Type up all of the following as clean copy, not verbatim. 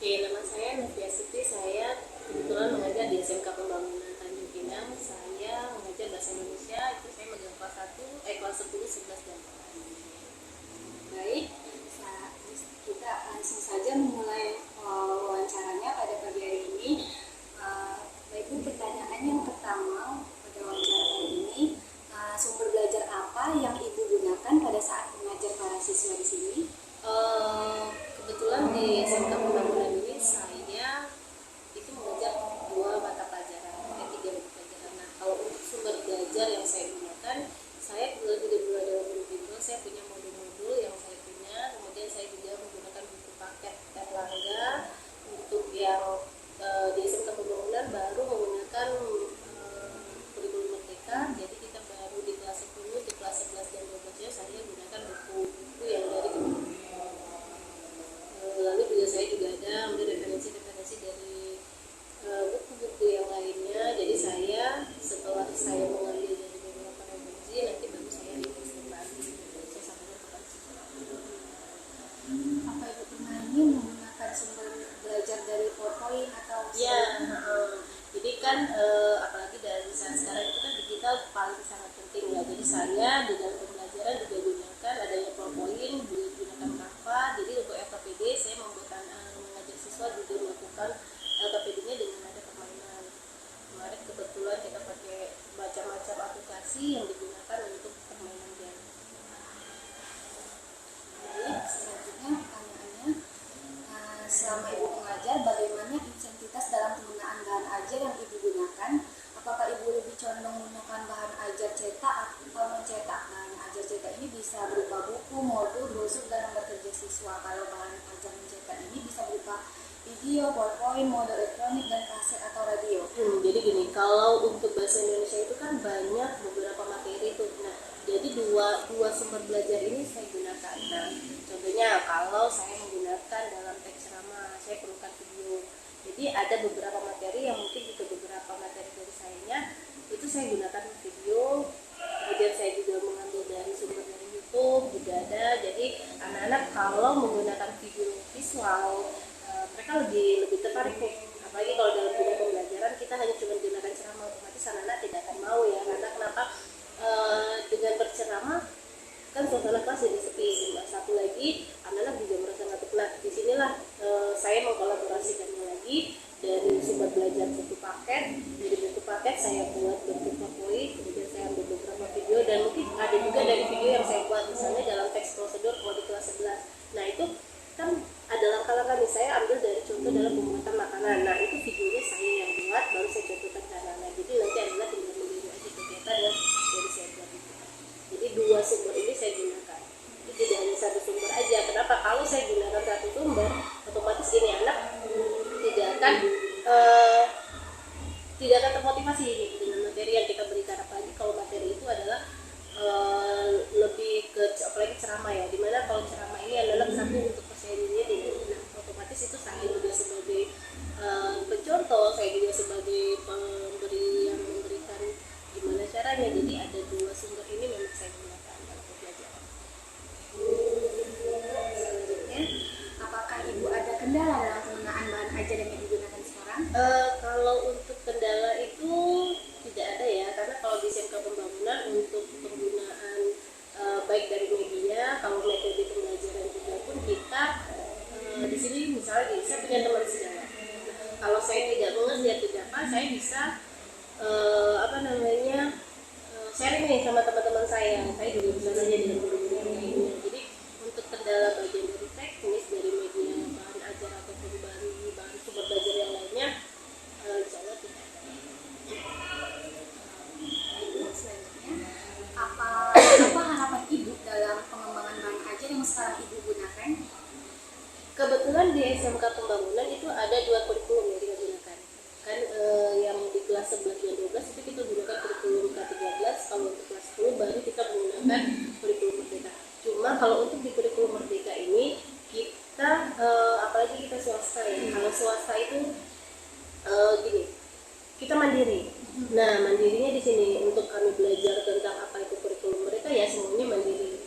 Oke, nama saya Novia Siti. Saya kebetulan mengajar di SMK Pembangunan Tanjung Pinang. Saya mengajar bahasa Indonesia. Itu saya megang kelas 1, kelas 10, 11 dan 12. Baik, kita langsung saja memulai wawancaranya pada pagi hari ini. Baik Bu, pertanyaan yang pertama pada wawancara kali ini, sumber belajar apa yang Ibu gunakan pada saat mengajar para siswa di sini? Kebetulan di SMK Pembangunan ini saya itu mengajar 2 mata pelajaran, 3 mata pelajaran. Nah, kalau untuk sumber belajar yang saya gunakan, saya tidak dulu dalam bentuk itu, saya punya modul-modul yang saya punya, kemudian saya juga menggunakan buku paket Erlangga. Untuk yang di SMK Pembangunan baru menggunakan kurikulum Merdeka, jadi kita baru di kelas 10, di kelas 11 dan 12 saya gunakan buku-buku yang dari lalu juga saya juga ada ambil referensi dari buku-buku yang lainnya. Jadi saya setelah saya mengambil dari beberapa referensi, nanti baru saya review kembali, saya sampaikan kepada siswa. Apa Ibu pernah ini menggunakan sumber belajar dari PowerPoint atau Ya, jadi kan apalagi dari saat sekarang itu kan digital paling sangat penting ya. Jadi saya di dalam pembelajaran juga gunakan adanya PowerPoint, gunakan Canva. Jadi untuk LKPD saya membuat mengajar siswa juga melakukan LKPD-nya dengan ada permainan. Kemarin kebetulan kita pakai macam-macam aplikasi yang digunakan untuk permainan game. Baik, selanjutnya pertanyaannya, selama Ibu mengajar, bagaimana intensitas dalam penggunaan bahan ajar yang Ibu gunakan? Apakah Ibu lebih condong menggunakan bahan ajar cetak atau mencetak? Bahan ajar cetak ini bisa berupa buku, modul, brosur, dan lembar kerja siswa. Kalau bahan ajar mencetak ini bisa berupa video, PowerPoint, modul elektronik, dan kaset atau radio. Jadi gini, kalau untuk bahasa Indonesia itu kan banyak beberapa materi itu. Nah, jadi dua sumber belajar ini saya gunakan. Nah, contohnya kalau saya menggunakan dalam teks ceramah, saya perlukan video. Jadi ada beberapa materi yang mungkin juga beberapa materi dari sayanya itu saya gunakan video. Kemudian saya juga mengambil dari sumber dari YouTube juga ada. Jadi anak-anak kalau menggunakan video visual, mereka lebih tertarik nih. Apalagi kalau dalam dunia pembelajaran kita hanya cuma gunakan ceramah, otomatis anak-anak tidak akan mau ya. Karena kenapa? Dengan berceramah kan suasana kelas jadi sepi. Satu lagi anak-anak juga merasa ngantuk. Nah, disinilah saya mengkolaborasikannya lagi dari sumber belajar buku paket. Dari buku paket saya buat bentuk PowerPoint, kemudian saya ambil beberapa video, dan mungkin ada juga dari video yang saya buat misalnya dalam teks prosedur kalau di kelas 11. Nah, itu kan ada langkah-langkah nih, saya ambil dari contoh dalam pembuatan makanan. Nah, itu videonya saya yang buat, baru saya contohkan ke anak-anak. Jadi nanti adalah tinggal melihat aja kegiatan yang dari saya buat itu. Jadi dua sumber ini saya gunakan. Itu tidak hanya satu sumber aja. Kenapa? Kalau saya gunakan satu sumber, otomatis ini anak tidak akan termotivasi dengan materi yang kita berikan. Apalagi kalau materi itu adalah lebih ke apalagi ceramah ya. Dimana kalau ceramah ini adalah satu untuk percaya dirinya tidak. Nah, otomatis itu saya juga sebagai pencontoh, saya juga sebagai pemberi yang memberikan gimana caranya. Jadi ada dua sumber ini memang saya gunakan dalam pembelajaran. Selanjutnya, apakah Ibu ada kendala dalam penggunaan bahan ajar yang Ibu gunakan sekarang? Kalau untuk kendala itu tidak ada ya, karena kalau di SMK Pembangunan untuk penggunaan baik dari media, kalau metode pembelajaran juga pun kita di sini misalnya saya punya teman sejarah. Kalau saya tidak mengerti atau tidak apa, saya bisa sharing nih sama teman-teman saya juga bisa saja dengan guru-guru yang lainnya. Jadi untuk kendala bagian dari teknis, dari media bahan ajar ataupun bahan sumber belajar yang lainnya, insya Allah tidak ada. Selanjutnya, apa harapan Ibu dalam pengembangan bahan ajar yang sekarang Ibu gunakan? Kebetulan di SMK Pembangunan itu ada 2 kurikulum yang kita gunakan. Kan yang di kelas 11 dan 12 itu kita gunakan kurikulum K13, kalau untuk kelas 10 baru kita menggunakan kurikulum Merdeka. Cuma kalau untuk di kurikulum Merdeka ini kita apalagi kita swasta ya. Kalau swasta itu gini, kita mandiri. Nah, mandirinya di sini untuk kami belajar tentang apa itu kurikulum mereka ya semuanya mandiri.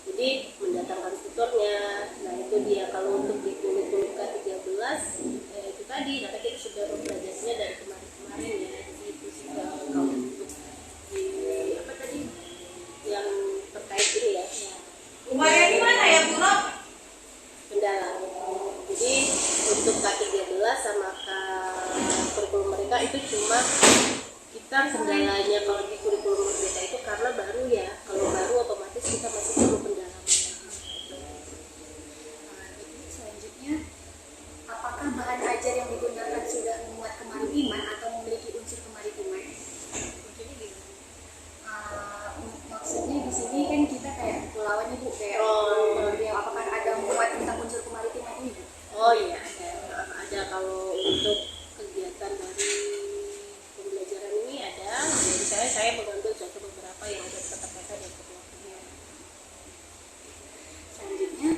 Jadi mendatangkan tutornya. Nah, itu dia. Kalau untuk di kurikulum K13 untuk K13 sama kurikulum mereka itu cuma kita kendalanya kalau di kurikulum merdeka itu karena baru ya, kalau baru otomatis kita masih perlu pendalaman. Selanjutnya, apakah bahan ajar yang digunakan sudah memuat kemaritiman atau memiliki unsur kemaritiman? Maksudnya di sini kan kita kayak kepulauan ibu, kayak apakah ada muat tentang unsur kemaritiman ini? Oh iya, ada kalau untuk kegiatan dari pembelajaran ini ada. Jadi saya mengambil contoh beberapa yang ada keterkaitan dengan kebutuhannya. Selanjutnya,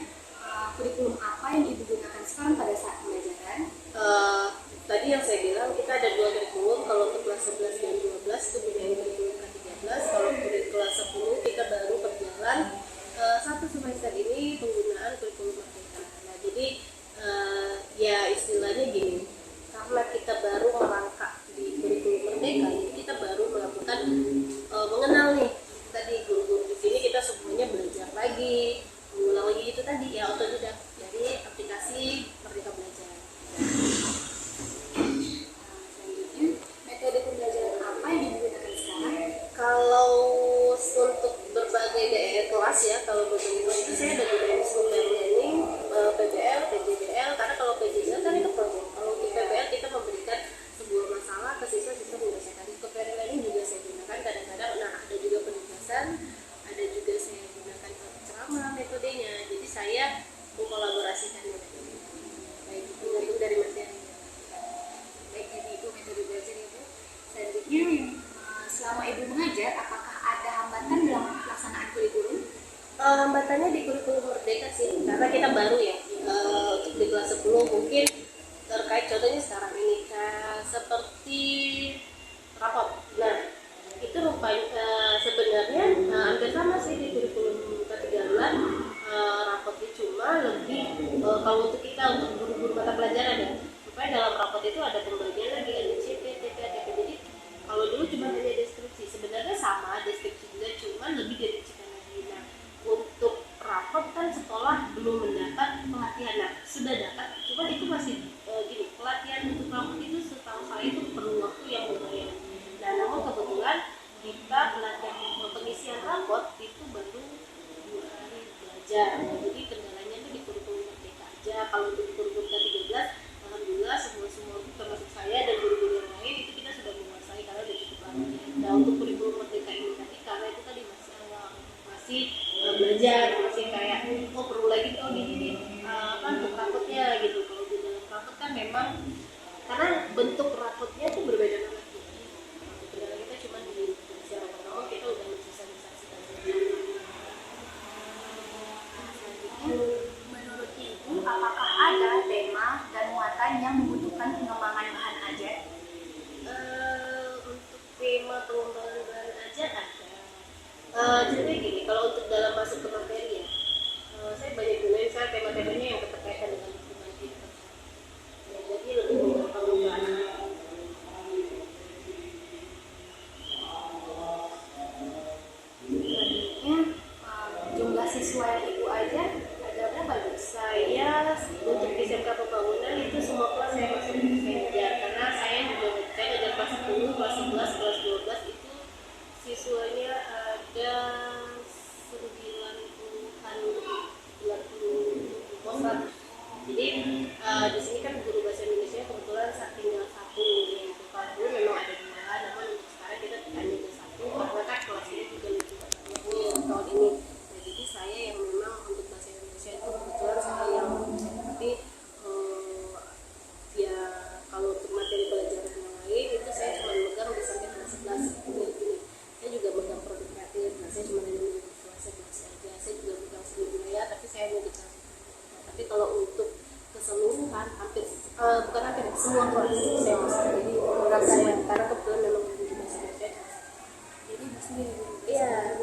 kurikulum apa yang ibu gunakan sekarang pada saat pembelajaran? Tadi yang saya bilang kita ada 2 kurikulum. Kalau untuk kelas 11 dan 12 itu punya kurikulum K13. Kalau untuk kelas 10 kita baru berjalan 1 semester ini penggunaan kurikulum merdeka. Nah jadi ya istilahnya gini, karena kita baru merangkak di kurikulum merdeka, jadi kita baru melakukan mengenal nih tadi guru-guru di sini, kita semuanya belajar lagi, mengulang lagi itu tadi ya, otodidak dari aplikasi Merdeka Belajar. Selanjutnya, metode pembelajaran apa yang digunakan sekarang? Kalau untuk berbagai daerah kelas ya, kalau berbagai kelas itu saya ada gunain super learning, PBL, PJBL, karena kalau PJBL kan itu program. Kalau untuk PBL kita memberikan sebuah masalah ke siswa menyelesaikan. Super learning juga saya gunakan kadang-kadang. Nah ada juga penugasan, ada juga saya gunakan ceramah metodenya. Jadi saya mengkolaborasikan metode. Baik itu tergantung dari materi. Baik, jadi itu metode belajar ibu. Selanjutnya, selama ibu mengajar, apakah ada hambatan dalam pelaksanaan kurikulum? Hambatannya di kurikulum merdeka sih, karena kita baru ya, untuk di kelas 10 mungkin terkait contohnya sekarang ini seperti rapot. Nah itu rupanya sebenarnya hampir sama sih di kurikulum K13, rapotnya cuma lebih kalau untuk kita untuk guru-guru mata pelajaran ya, supaya dalam rapot itu ada pembagian lagi, ada CP, TP, ATP. Jadi kalau dulu cuma hanya deskripsi, sebenarnya sama deskripsi juga, cuma lebih dirincikan lagi. Nah untuk rapot kan sekolah belum mendapat pelatihan, nah sudah dapat, cuma itu masih gini, pelatihan untuk rapot itu setahu saya itu perlu waktu yang lumayan. Nah namun kebetulan kita pelatihan pengisian rapot itu baru 2 hari belajar. Nah, jadi kendalanya itu di kurikulum merdeka aja. Kalau untuk kurikulum K13 alhamdulillah semua termasuk saya dan guru-guru yang lain itu kita sudah menguasai karena sudah cukup lama. Nah untuk kurikulum merdeka ini tadi karena itu tadi masih awal, masih belajar, masih kayak perlu lagi ini kan untuk rapotnya gitu. Kalau di dalam rapot kan memang karena bentuk rapotnya tuh berbeda banget gitu. Kendala kita cuma di siapa tahu kita udah mensosialisasikan. Menurut ibu, apakah ada tema dan muatan yang membutuhkan pengembangan bahan ajar? Untuk tema pengembangan bahan ajar ada. Jadi gini, kalau untuk dalam masuk ke materi ya, saya banyak gunain tema-temanya yang berkaitan dengan lingkungan kita. Ya, jadi lebih menggampangkan. Selanjutnya, jumlah siswa yang ibu ajar ada berapa ibu? Saya untuk SMK pembangunan itu semua kelas saya masuk, saya ajar karena saya juga ajar kelas 10, kelas 11, kelas 12 itu siswanya ada 90-an jadi di sini kan guru bahasa Indonesia kebetulan tinggal 1 yaitu Pak Guru, memang ada 2, namun untuk sekarang kita hanya ada 1 karena kan kelasnya juga lebih banyak tahun ini. Nah, jadi saya yang memang untuk bahasa Indonesia itu kebetulan saya yang tapi ya kalau untuk materi pelajaran yang lain itu saya cuma megang di sampai kelas 11 gini. Saya juga megang produk kreatif, nah saya cuma hanya megang kelas 11 aja. Saya juga megang seni budaya, tapi saya hanya di kelas. Tapi kalau untuk keseluruhan hampir bukan hampir semua kelas saya masuk, jadi rasanya karena kebetulan memang di bahasa Indonesia. Jadi ibu sendiri guru bahasa Iya.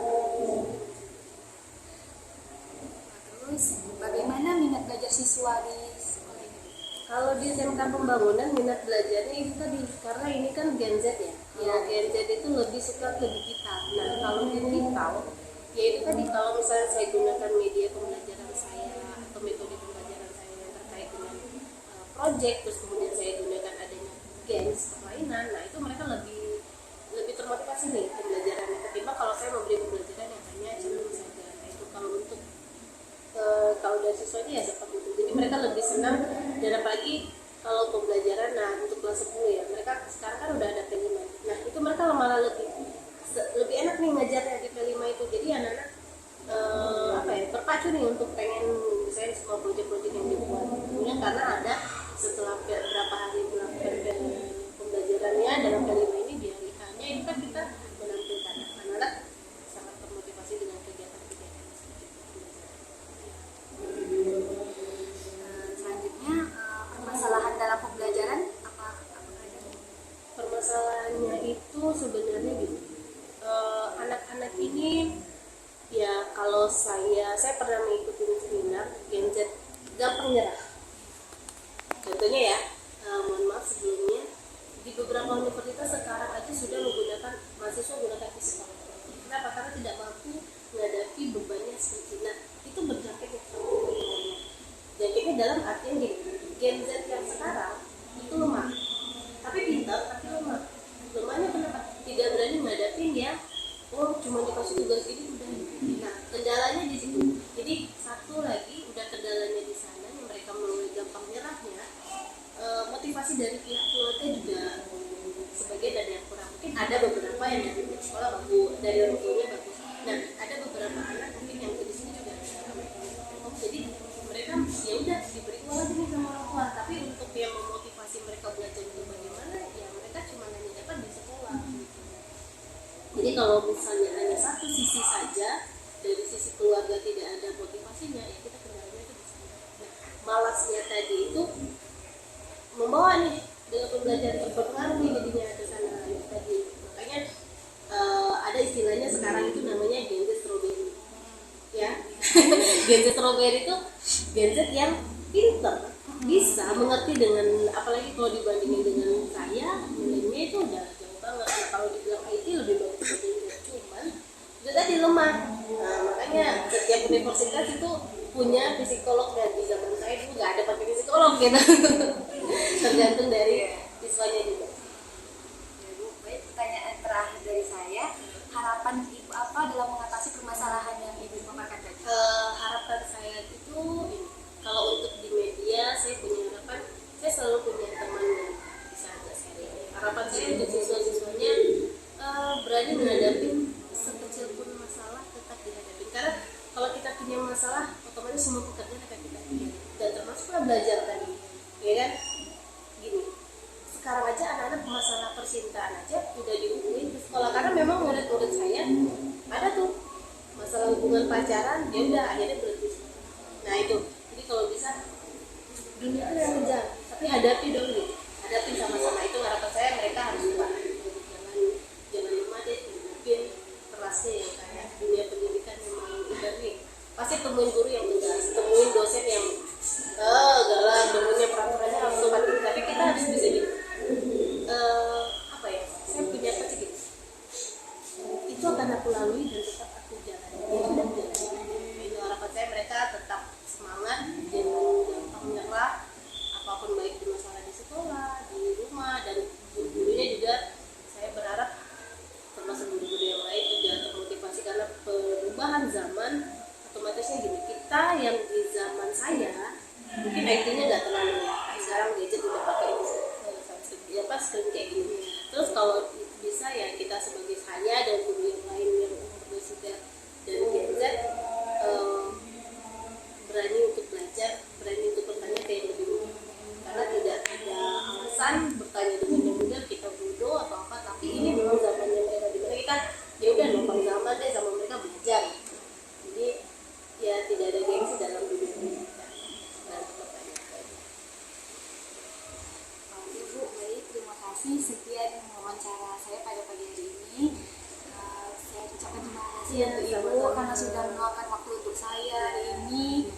Terus, bagaimana minat belajar siswa di sekolah ini? Kalau di SMK pembangunan minat belajarnya itu tadi karena ini kan Gen Z ya. Ya Gen Z itu lebih suka ke digital. Nah kalau digital, ya itu tadi kalau misalnya saya gunakan media pembelajaran saya atau metode pembelajaran saya yang terkait dengan project, terus kemudian saya gunakan adanya games permainan, nah itu mereka lebih termotivasi nih pembelajarannya ketimbang kalau saya memberi pembelajaran yang hanya cenderung saja. Nah itu kalau untuk kalau dari siswanya ya seperti itu, jadi mereka lebih senang. Dan apalagi kalau pembelajaran, nah untuk kelas 10 ya, mereka sekarang kan udah ada P5, nah itu mereka malah lebih enak nih ngajarnya di P5 itu. Jadi anak-anak terpacu nih untuk pengen misalnya semua proyek-proyek yang dibuat. Kemudian karena ada setelah beberapa hari melakukan pembelajarannya dalam P5 ini, di hari hanya itu kan kita menampilkan anak-anak sangat termotivasi dengan kegiatan-kegiatan Selanjutnya permasalahan dalam pembelajaran apa aja? permasalahannya itu sebenarnya gitu. Anak-anak ini ya, kalau saya pernah mengikuti seminar Gen Z gampang nyerah. Contohnya ya, mohon maaf sebelumnya, di beberapa universitas sekarang aja sudah menggunakan mahasiswa menggunakan psikolog. Kenapa? Karena tidak mampu menghadapi bebannya skripsi. Nah itu berdampak ekonominya. Dampaknya dalam artian gini, Gen Z yang sekarang itu lemah, tapi pintar tapi lemah. Lemahnya kenapa? Tidak berani menghadapi ya. Oh cuma dikasih tugas ini udah. Nah kendalanya di situ. Jadi satu lagi udah kendalanya di sana yang mereka mulai gampang nyerahnya. Motivasi dari pihak keluarga juga sebagian ada yang kurang. Mungkin ada beberapa yang dari sekolah bagus, dari orang tuanya bagus. Nah ada beberapa anak mungkin yang di sini juga jadi mereka ya udah diberi uang aja nih sama orang tua. Tapi untuk yang memotivasi mereka belajar itu bagaimana, ya mereka cuma hanya dapat di sekolah. Jadi kalau misalnya hanya satu sisi saja, dari sisi keluarga tidak ada motivasinya, ya kita kendalanya itu di sana. Nah, malasnya tadi itu membawa nih dengan pembelajaran berpengaruh nih jadinya ke sana tadi. Makanya ada istilahnya sekarang itu namanya Gen Z strawberry. Ya, Gen Z strawberry itu Gen Z yang pintar, bisa mengerti dengan, apalagi kalau dibandingin dengan saya, nilainya itu udah jauh banget. Nah, kalau dibilang IT lebih bagus dari cuman itu tadi lemah. Nah, makanya setiap universitas itu punya psikolog, dan di zaman saya dulu nggak ada pakai psikolog gitu. Tergantung dari siswanya juga. Ya, Bu. Baik, pertanyaan terakhir dari saya, harapan Ibu apa dalam mengatasi permasalahan yang Ibu paparkan tadi? Harapan saya itu kalau untuk di media saya punya harapan, saya selalu punya teman yang bisa ajak sharing. Harapan saya untuk siswa-siswanya berani menghadapi sekecil pun masalah, tetap dihadapi. Karena kalau kita punya masalah, otomatis semua pekerjaan akan kita punya, dan termasuklah belajar tadi, ya kan? Gini, sekarang aja anak-anak masalah percintaan aja udah dihubungin ke sekolah, karena memang murid-murid saya ada tuh masalah hubungan pacaran, dia udah akhirnya berhenti. Nah itu, jadi kalau bisa dunia itu yang ngejar, tapi hadapi dong gitu, hadapi sama-sama. Itu harapan saya, mereka harus kuat. Jangan lemah deh, mungkin kerasnya ya, kayak dunia pendidikan memang udah nih. Pasti temuin guru yang tegas, temuin dosen yang galak, temuinnya peraturannya harus sopan. Tapi kita harus bisa gitu. Saya punya prinsip gitu. Itu akan aku lalui dan tetap aku jalani. Ya udah jalan. Itu harapan saya, mereka tetap semangat, jangan gampang menyerah. Apapun baik di masalah di sekolah, di rumah, dan guru-gurunya juga saya berharap termasuk guru-guru yang lain juga termotivasi, karena perubahan zaman otomatisnya gini, kita yang di zaman saya mungkin IT-nya nggak terlalu ya, sekarang gadget udah pakai screen kayak gini. Terus kalau bisa ya kita sebagai saya dan guru yang lain yang umurnya sudah dan Gen Z berani untuk belajar, berani untuk bertanya kayak lebih mudah, karena tidak ada alasan bertanya dengan yang mudah kita bodoh atau apa. Tapi ini memang zamannya mereka, di mana kita ya udah numpang zaman deh, sama mereka belajar. Jadi ya tidak ada gengsi dalam dunia pendidikan. Ibu, baik, terima kasih sekian wawancara saya pada pagi hari ini. Saya ucapkan terima kasih untuk Ibu karena sudah meluangkan waktu untuk saya hari ini.